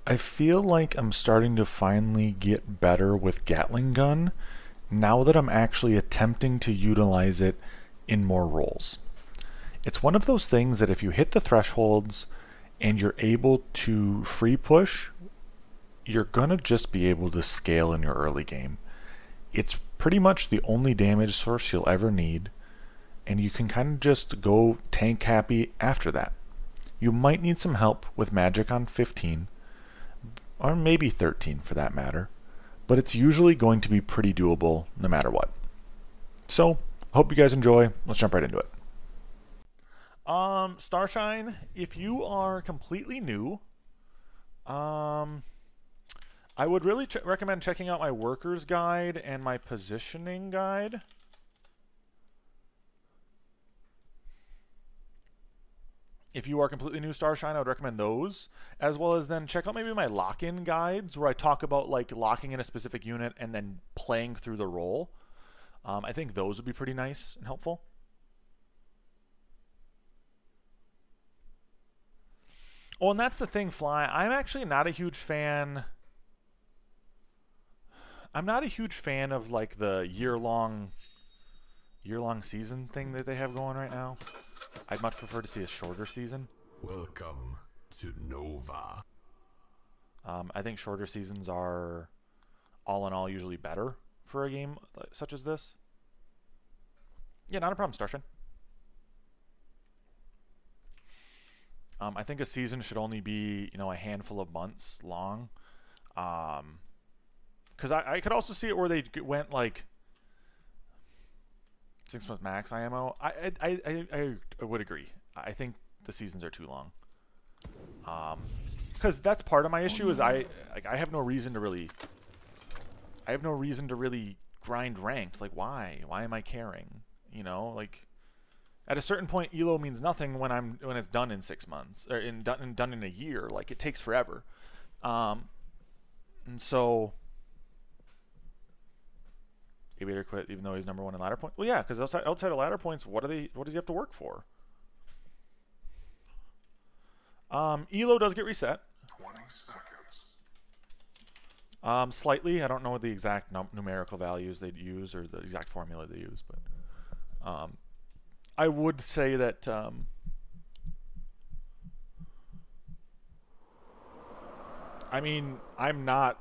I feel like I'm starting to finally get better with Gatling gun now that I'm actually attempting to utilize it in more roles. It's one of those things that if you hit the thresholds and you're able to free push, you're gonna just be able to scale in your early game. It's pretty much the only damage source you'll ever need, and you can kind of just go tank happy after that. You might need some help with magic on 15, or maybe 13 for that matter, but it's usually going to be pretty doable no matter what. So, hope you guys enjoy. Let's jump right into it. Starshine, if you are completely new, I would really recommend checking out my workers guide and my positioning guide. If you are completely new Starshine, I would recommend those, as well as then check out maybe my lock-in guides where I talk about like locking in a specific unit and then playing through the role. I think those would be pretty nice and helpful. Oh, and that's the thing, Fly. I'm actually not a huge fan. I'm not a huge fan of like the year-long season thing that they have going right now. I'd much prefer to see a shorter season. Welcome to Nova. I think shorter seasons are, all in all, usually better for a game such as this. Yeah, not a problem, Starshine. I think a season should only be, a handful of months long. Because I could also see it where they went like 6 months max IMO. I would agree. I think the seasons are too long. Because that's part of my issue is I have no reason to really. I have no reason to really grind ranked. Like why? Why am I caring? Like at a certain point, elo means nothing when it's done in 6 months or done in a year. Like it takes forever. And so. Aviator quit even though he's number 1 in ladder point. Well, yeah, because outside of ladder points, what does he have to work for? Elo does get reset. 20 seconds. Slightly. I don't know the exact numerical values they'd use or the exact formula they use, but I would say that I mean, I'm not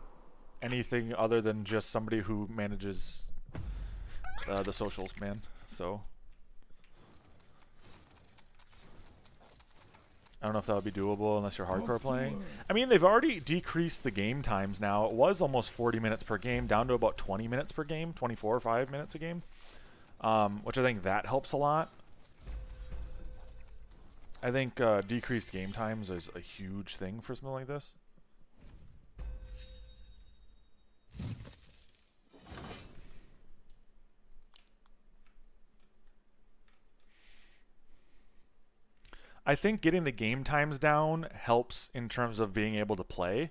anything other than just somebody who manages the socials, man. So I don't know if that would be doable unless you're hardcore playing. I mean, they've already decreased the game times now. It was almost 40 minutes per game, down to about 20 minutes per game, 24 or 5 minutes a game, which I think that helps a lot. I think decreased game times is a huge thing for something like this. I think getting the game times down helps in terms of being able to play.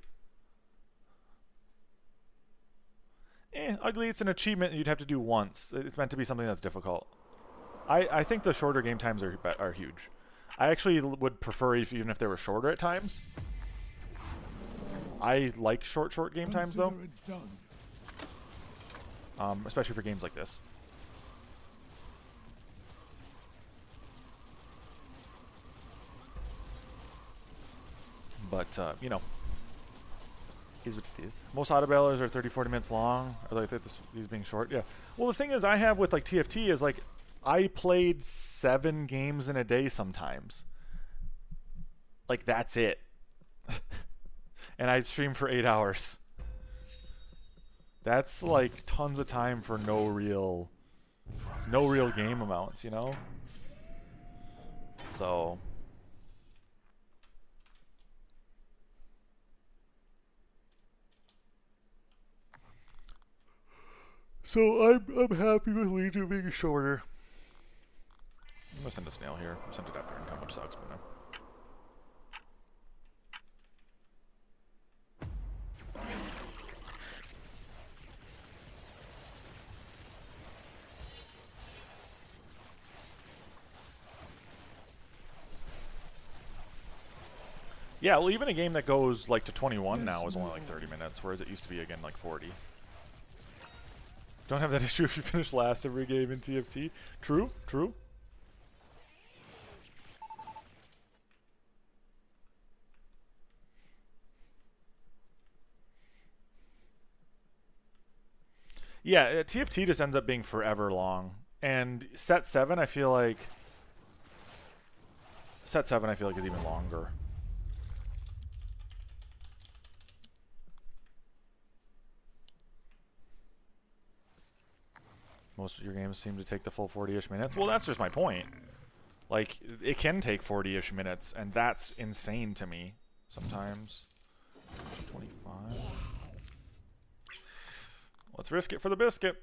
Ugly, it's an achievement you'd have to do once. It's meant to be something that's difficult. I think the shorter game times are huge. I actually would prefer even if they were shorter at times. I like short game times though. Especially for games like this. But, is what it is. Most auto bailers are 30-40 minutes long. Or like these being short. Yeah. Well, the thing is I have with like TFT is like I played 7 games in a day sometimes. Like that's it. And I stream for 8 hours. That's like tons of time for no real game amounts, So I'm happy with Legion being shorter. I'm gonna send a snail here. I sent it after income, which sucks, but no. Yeah, well, even a game that goes like to 21 now is only like 30 minutes, whereas it used to be, again, like 40. Don't have that issue if you finish last every game in TFT. True, true. Yeah, TFT just ends up being forever long. And set 7, I feel like... Set 7, I feel like, is even longer. Most of your games seem to take the full 40-ish minutes. Well, that's just my point. Like, it can take 40-ish minutes, and that's insane to me sometimes. 25. Let's risk it for the biscuit.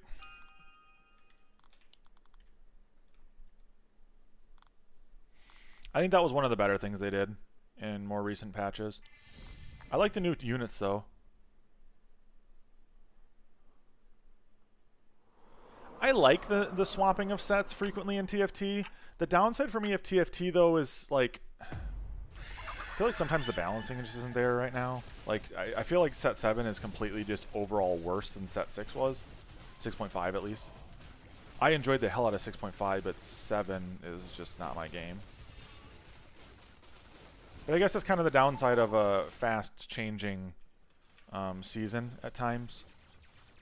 I think that was one of the better things they did in more recent patches. I like the new units, though. I like the swapping of sets frequently in TFT. The downside for me of TFT, though, is, like... I feel like sometimes the balancing just isn't there right now. Like, I feel like set 7 is completely just overall worse than set 6 was. 6.5, at least. I enjoyed the hell out of 6.5, but 7 is just not my game. But I guess that's kind of the downside of a fast-changing season at times.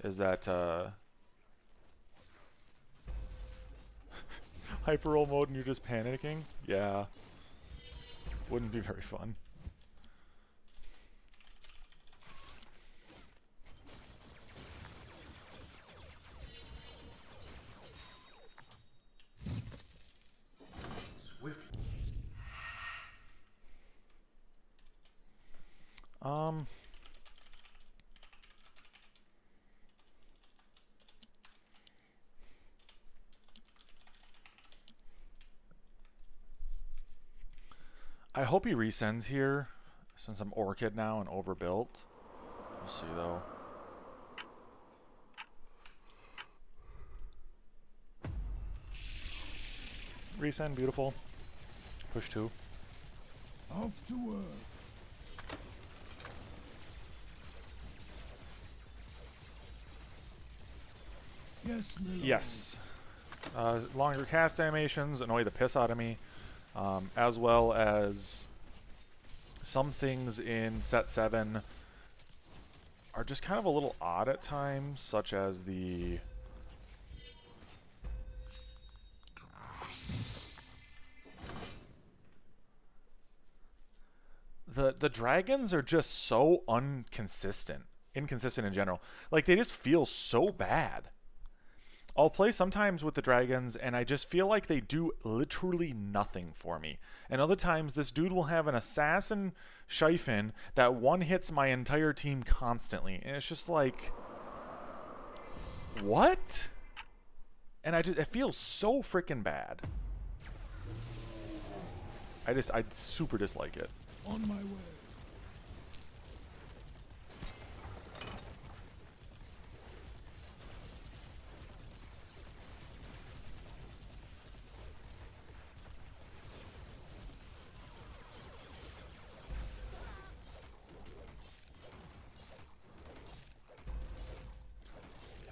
Is that... hyper roll mode and you're just panicking? Yeah. Wouldn't be very fun. Swift. I hope he resends here, since I'm Orchid now and overbuilt. We'll see, though. Resend, beautiful. Push 2. Off to work. Yes, my lord. Yes. Longer cast animations annoy the piss out of me. As well as some things in set 7 are just kind of a little odd at times, such as the dragons are just so inconsistent in general. Like, they just feel so bad. I'll play sometimes with the dragons, and I just feel like they do literally nothing for me. And other times, this dude will have an assassin Shifen that one-hits my entire team constantly. And it's just like... what? And it feels so freaking bad. I super dislike it. On my way.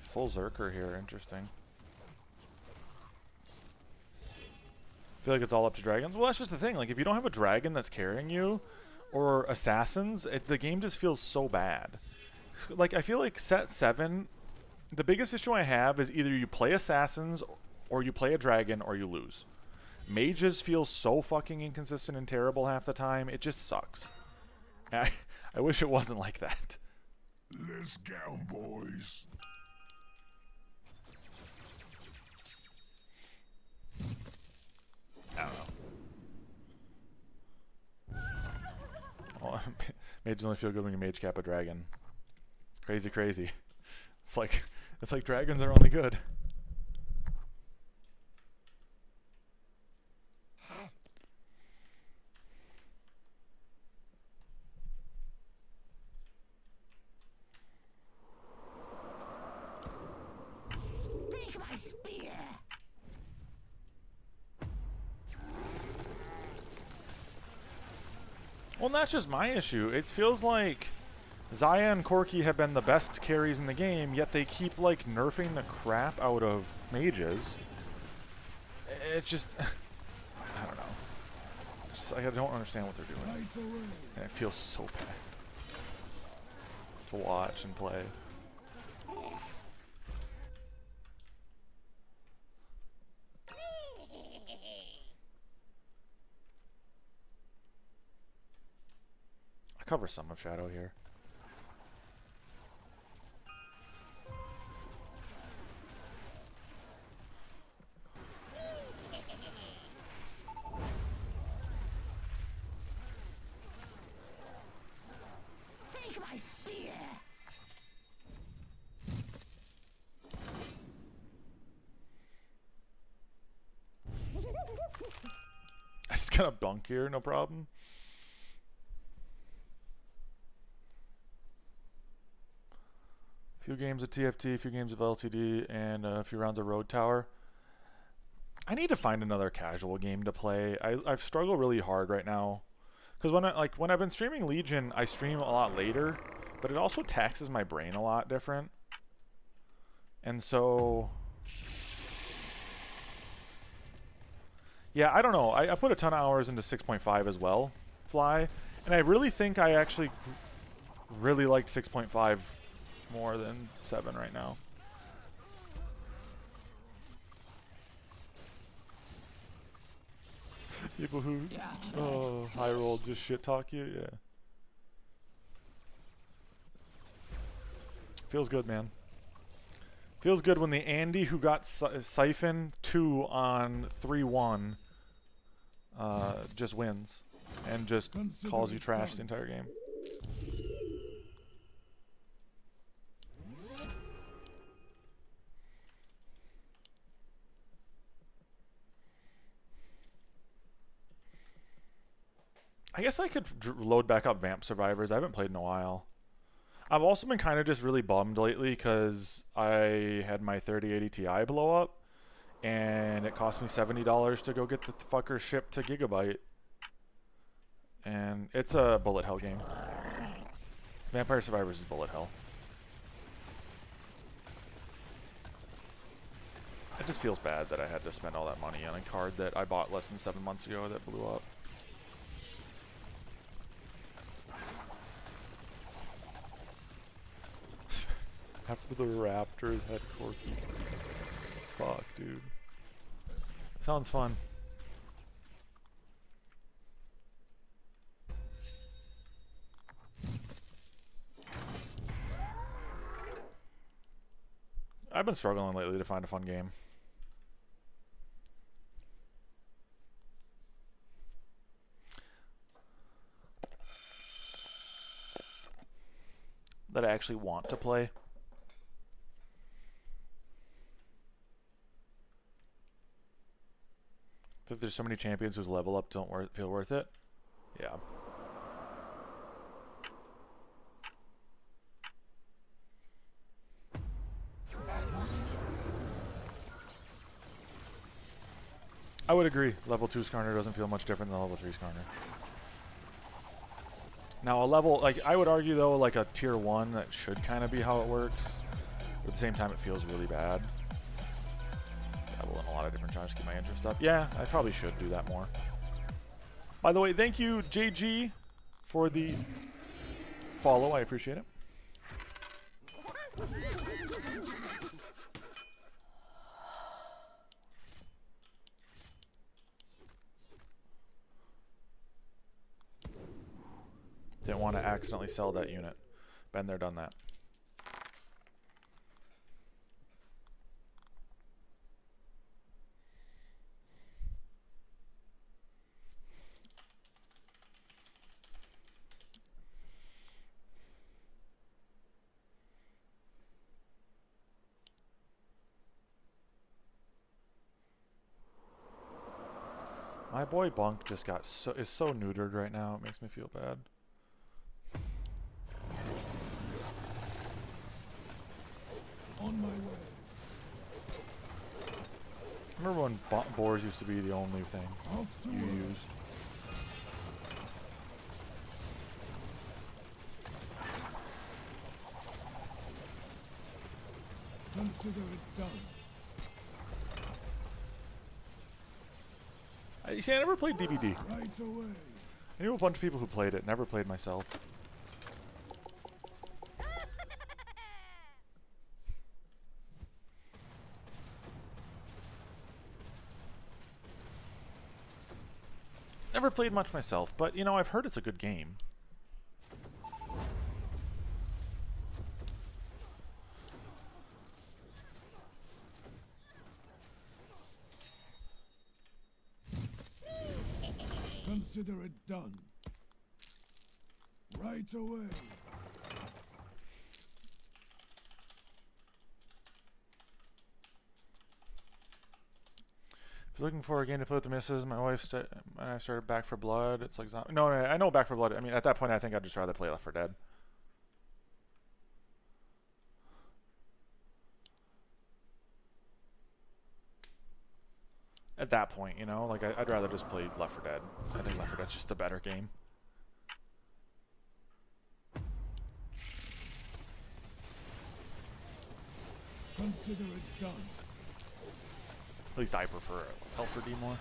Full Zerker here, interesting. I feel like it's all up to dragons. Well, that's just the thing. Like, if you don't have a dragon that's carrying you, or assassins, the game just feels so bad. Like, I feel like set 7, the biggest issue I have is either you play assassins, or you play a dragon, or you lose. Mages feel so fucking inconsistent and terrible half the time. It just sucks. I wish it wasn't like that. Let's go, boys. I don't know. Oh, mages only feel good when you mage cap a dragon. Crazy, crazy. It's like dragons are only good. Take my spear. Well, and that's just my issue. It feels like Xayah and Corki have been the best carries in the game, yet they keep, like, nerfing the crap out of mages. It's just... I don't know. Just, I don't understand what they're doing. And it feels so bad to watch and play. I cover some of Shadow here. Take my spear. I just got a bunk here, no problem. A few games of TFT, a few games of LTD, and a few rounds of Road Tower. I need to find another casual game to play. I've struggled really hard right now. Because when I've been streaming Legion, I stream a lot later, but it also taxes my brain a lot different. And so... yeah, I don't know. I put a ton of hours into 6.5 as well, Fly. And I really think I actually really like 6.5 more than 7 right now. People who high roll just shit talk you, yeah. Feels good, man. Feels good when the Andy who got Siphon 2 on 3-1 just wins and just calls you trash the entire game. I guess I could load back up Vamp Survivors. I haven't played in a while. I've also been kind of just really bummed lately because I had my 3080 Ti blow up and it cost me $70 to go get the fucker shipped to Gigabyte. And it's a bullet hell game. Vampire Survivors is bullet hell. It just feels bad that I had to spend all that money on a card that I bought less than 7 months ago that blew up. After the Raptors had Corki. Fuck, dude. Sounds fun. I've been struggling lately to find a fun game. That I actually want to play. If there's so many champions whose level up don't feel worth it. Yeah. I would agree. Level 2 Skarner doesn't feel much different than level 3 Skarner. Now a level, like, I would argue though, like a tier 1, that should kind of be how it works. But at the same time, it feels really bad. Dabble in a lot of different genres to keep my interest up. Yeah, I probably should do that more. By the way, thank you, JG, for the follow. I appreciate it. Didn't want to accidentally sell that unit. Been there, done that. My boy Bunk just got is so neutered right now. It makes me feel bad. On my way. Remember when boars used to be the only thing you used? Consider it done. You see, I never played DBD. Right away. I knew a bunch of people who played it. Never played myself. Never played much myself, but you know, I've heard it's a good game. Consider it done. Right away. If you're looking for a game to play with the missus, my wife and I started Back 4 Blood. It's like zombie. No, I know Back 4 Blood. I mean, at that point, I think I'd just rather play Left 4 Dead. At that point, you know, like I'd rather just play Left 4 Dead. I think Left 4 Dead's just the better game. Consider it done. At least I prefer Left 4 D more.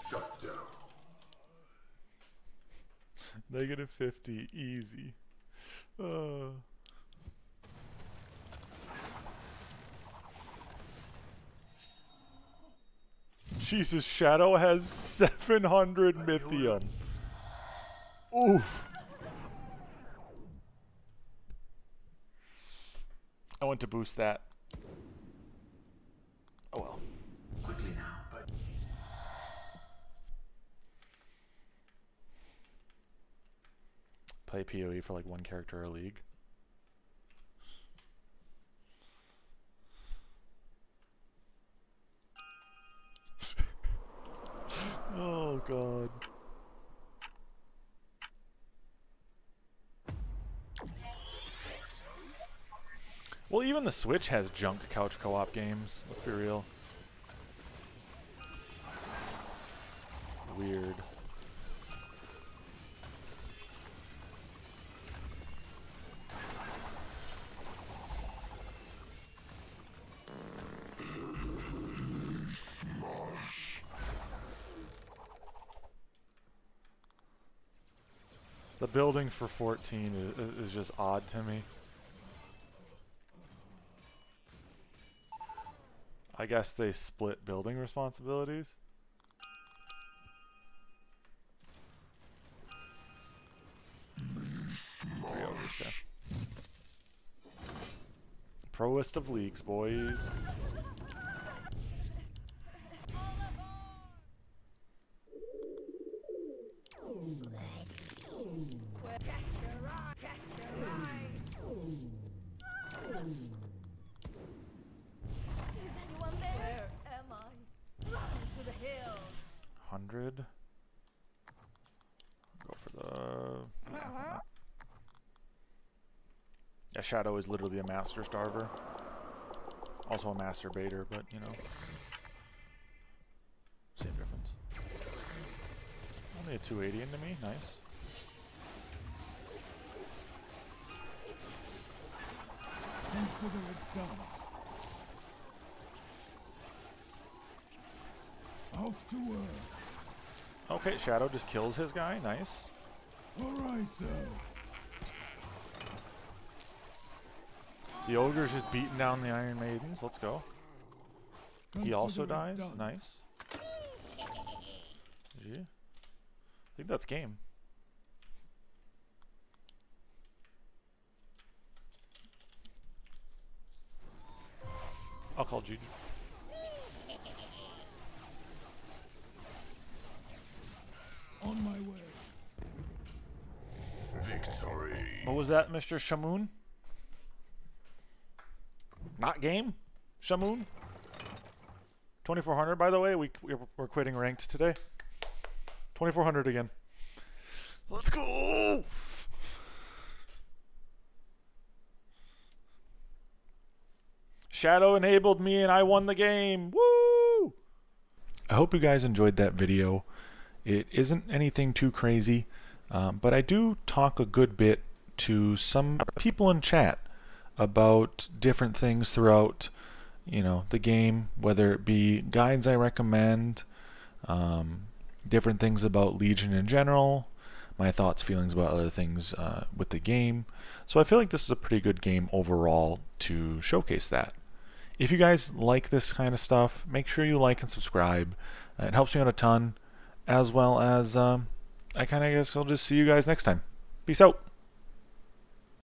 Shut down. Negative 50, easy. Jesus, Shadow has 700 Mythium. Oof. I went to boost that. Oh well. Quickly now, but Play PoE for like one character a league. Oh god. Well, even the Switch has junk couch co-op games. Let's be real. Weird. The building for 14 is just odd to me. I guess they split building responsibilities. Proest of leagues, boys. Is anyone there? Where am I? Run to the hills. 100. Go for the... Yeah, Shadow is literally a master starver. Also a masturbator, but you know. Same difference. Only a 280 into me, nice. Consider it done. Off to work. Okay, Shadow just kills his guy, nice. Alright, sir. The Ogre's just beating down the Iron Maidens, let's go. He also dies, nice. GG. I think that's game. I'll call GG. On my way. victory. What was that, Mr. Shamoon? Not game? Shamoon? 2400, by the way. We're quitting ranked today. 2400 again. Let's go! Shadow enabled me and I won the game. Woo! I hope you guys enjoyed that video. It isn't anything too crazy, but I do talk a good bit to some people in chat about different things throughout, you know, the game, whether it be guides I recommend, different things about Legion in general, my thoughts, feelings about other things with the game. So I feel like this is a pretty good game overall to showcase that. If you guys like this kind of stuff, make sure you like and subscribe. It helps me out a ton, as well as I kind of guess I'll just see you guys next time. Peace out.